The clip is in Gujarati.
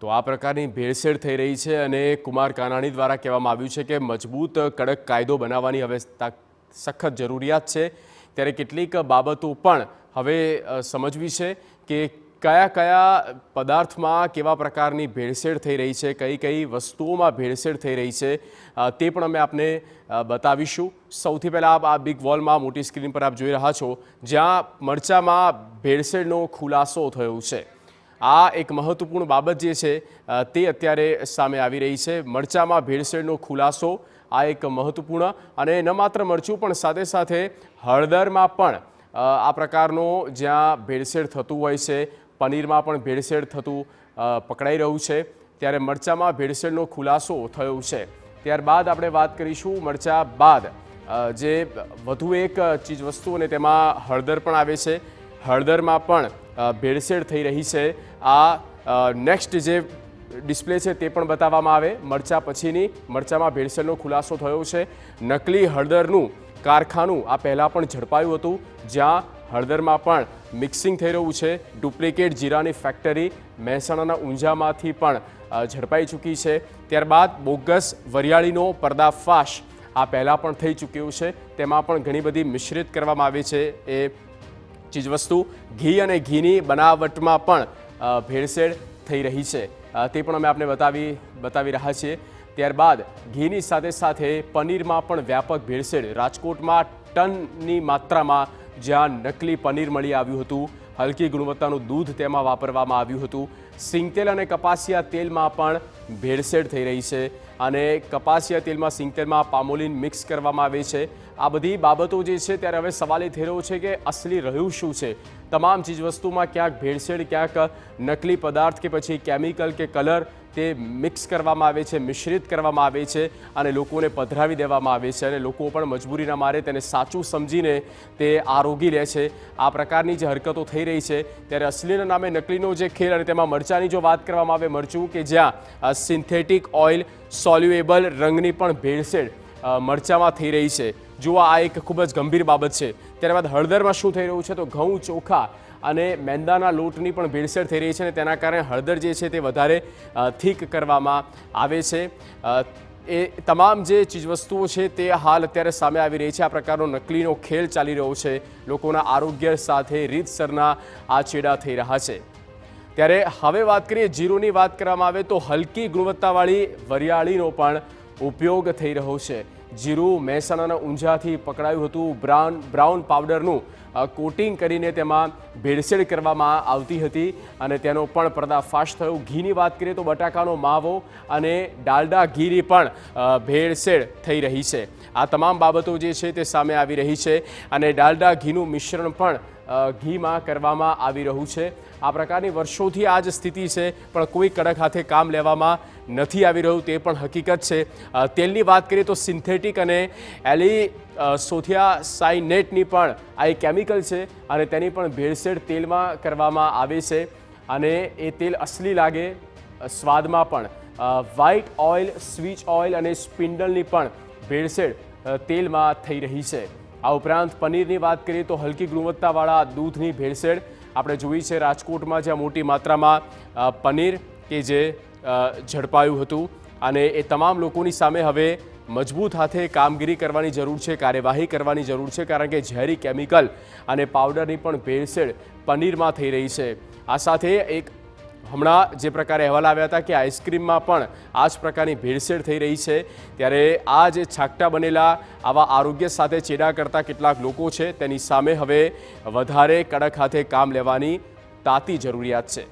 તો આ પ્રકારની ભેળસેળ થઈ રહી છે અને કુમાર કાનાણી દ્વારા કહેવામાં આવ્યું છે કે મજબૂત કડક કાયદો બનાવવાની હવે સખત જરૂરિયાત છે। ત્યારે કેટલીક બાબતો પણ હવે સમજવી છે કે કયા કયા પદાર્થમાં કેવા પ્રકારની ભેળસેળ થઈ રહી છે, કઈ કઈ વસ્તુઓમાં ભેળસેળ થઈ રહી છે તે પણ અમે આપને બતાવીશું। સૌથી પહેલાં આ બિગ વોલમાં મોટી સ્ક્રીન પર આપ જોઈ રહ્યા છો, જ્યાં મરચામાં ભેળસેળનો ખુલાસો થયો છે। આ એક મહત્વપૂર્ણ બાબત જે છે તે અત્યારે સામે આવી રહી છે। મરચામાં ભેળસેળનો ખુલાસો આ એક મહત્વપૂર્ણ, અને ન માત્ર મરચું પણ સાથે સાથે હળદરમાં પણ આ પ્રકારનો જ્યાં ભેળસેળ થતું હોય છે, પનીરમાં પણ ભેળસેળ થતું પકડાઈ રહ્યું છે, ત્યારે મરચામાં ભેળસેળનો ખુલાસો થયો છે। ત્યારબાદ આપણે વાત કરીશું મરચા બાદ જે વધુ એક ચીજવસ્તુ, અને તેમાં હળદર પણ આવે છે। હળદરમાં પણ ભેળસેળ થઈ રહી છે। આ નેક્સ્ટ જે ડિસ્પ્લે છે તે પણ બતાવવામાં આવે। મરચા પછીની મરચામાં ભેળસેળનો ખુલાસો થયો છે। નકલી હળદરનું કારખાનું આ પહેલાં પણ ઝડપાયું હતું, જ્યાં હળદરમાં પણ મિક્સિંગ થઈ રહ્યું છે। ડુપ્લિકેટ જીરાની ફેક્ટરી મહેસાણાના ઊંઝામાંથી પણ ઝડપાઈ ચૂકી છે। ત્યારબાદ બોગસ વરિયાળીનો પર્દાફાશ આ પહેલાં પણ થઈ ચૂક્યું છે। તેમાં પણ ઘણી બધી મિશ્રિત કરવામાં આવે છે એ ચીજવસ્તુ। ઘી અને ઘીની બનાવટમાં પણ ભેળસેળ થઈ રહી છે, તે પણ અમે આપને બતાવી રહ્યા છીએ। ત્યારબાદ ઘીની સાથે સાથે પનીરમાં પણ વ્યાપક ભેળસેળ। રાજકોટમાં ટનની માત્રામાં જ્યાં નકલી પનીર મળી આવ્યું હતું, હલકી ગુણવત્તાનું દૂધ તેમાં વાપરવામાં આવ્યું હતું। સિંગતેલ અને કપાસિયા તેલમાં પણ ભેળસેળ થઈ રહી છે, અને કપાસિયા તેલમાં સિંગતેલમાં પામોલિન મિક્સ કરવામાં આવે છે। આ બધી બાબતો જે છે ત્યારે હવે સવાલ એ થઈ રહ્યો છે કે અસલી રહ્યું શું છે? તમામ ચીજવસ્તુમાં ક્યાંક ભેળસેળ, ક્યાંક નકલી પદાર્થ કે પછી કેમિકલ કે કલર તે મિક્સ કરવામાં આવે છે, મિશ્રિત કરવામાં આવે છે, અને લોકોને પધરાવી દેવામાં આવે છે, અને લોકો પણ મજબૂરીના મારે તેને સાચું સમજીને તે આરોગી લે છે। આ પ્રકારની જે હરકતો થઈ રહી છે ત્યારે અસલીના નામે નકલીનો જે ખેલ, અને તેમાં મરચાની જો વાત કરવામાં આવે, મરચું કે જ્યાં સિન્થેટિક ઓઇલ સોલ્યુએબલ રંગની પણ ભેળસેળ મરચામાં થઈ રહી છે। જો આ એક ખૂબ જ ગંભીર બાબત છે। ત્યારબાદ હળદરમાં શું થઈ રહ્યું છે, તો ઘઉં, ચોખા અને મેંદાના લોટની પણ ભેળસેળ થઈ રહી છે, અને તેના કારણે હળદર જે છે તે વધારે થીક કરવામાં આવે છે। એ તમામ જે ચીજવસ્તુઓ છે તે હાલ અત્યારે સામે આવી રહી છે। આ પ્રકારનો નકલીનો ખેલ ચાલી રહ્યો છે, લોકોના આરોગ્ય સાથે રીતસરના આ ચેડા થઈ રહ્યા છે। ત્યારે હવે વાત કરીએ જીરુની વાત કરવામાં આવે તો હલકી ગુણવત્તાવાળી વરિયાળીનો પણ ઉપયોગ થઈ રહ્યો છે। જીરું મહેસાણાના ઊંઝાથી પકડાયું હતું। બ્રાઉન પાવડરનું કોટિંગ કરીને તેમાં ભેળસેળ કરવામાં આવતી હતી, અને તેનો પણ પર્દાફાશ થયો। ઘીની વાત કરીએ તો બટાકાનો માવો અને ડાલડા ઘીની પણ ભેળસેળ થઈ રહી છે। આ તમામ બાબતો જે છે તે સામે આવી રહી છે, અને ડાલડા ઘીનું મિશ્રણ પણ ઘીમાં કરવામાં આવી રહ્યું છે। આ પ્રકારની વર્ષોથી આ જ સ્થિતિ છે, પણ કોઈ કડક હાથે કામ લેવામાં નથી આવી રહ્યું, તે પણ હકીકત છે। તેલની વાત કરીએ તો સિન્થેટિક અને એલિસોથિયાસાઇનેટની પણ આ એક કેમિકલ છે, અને તેની પણ ભેળસેળ તેલમાં કરવામાં આવે છે, અને એ તેલ અસલી લાગે સ્વાદમાં પણ। વ્હાઇટ ઓઇલ, સ્વીચ ઓઇલ અને સ્પિન્ડલની પણ ભેળસેળ તેલમાં થઈ રહી છે। આ ઉપરાંત પનીરની વાત કરીએ તો હલકી ગુણવત્તાવાળા દૂધની ભેળસેળ આપણે જોઈ છે રાજકોટમાં, જ્યાં મોટી માત્રામાં પનીર કે જે ઝડપાયું હતું, અને એ તમામ લોકોની સામે હવે મજબૂત હાથે કામગીરી કરવાની જરૂર છે, કાર્યવાહી કરવાની જરૂર છે, કારણ કે ઝેરી કેમિકલ અને પાવડરની પણ ભેળસેળ પનીરમાં થઈ રહી છે। આ સાથે એક હમણાં જે પ્રકારે અહેવાલ આવ્યા હતા કે આઈસ્ક્રીમમાં પણ આ જ પ્રકારની ભેળસેળ થઈ રહી છે। ત્યારે આ જે છાકટા બનેલા આવા આરોગ્ય સાથે ચેડા કરતા કેટલાક લોકો છે, તેની સામે હવે વધારે કડક હાથે કામ લેવાની તાતી જરૂરિયાત છે।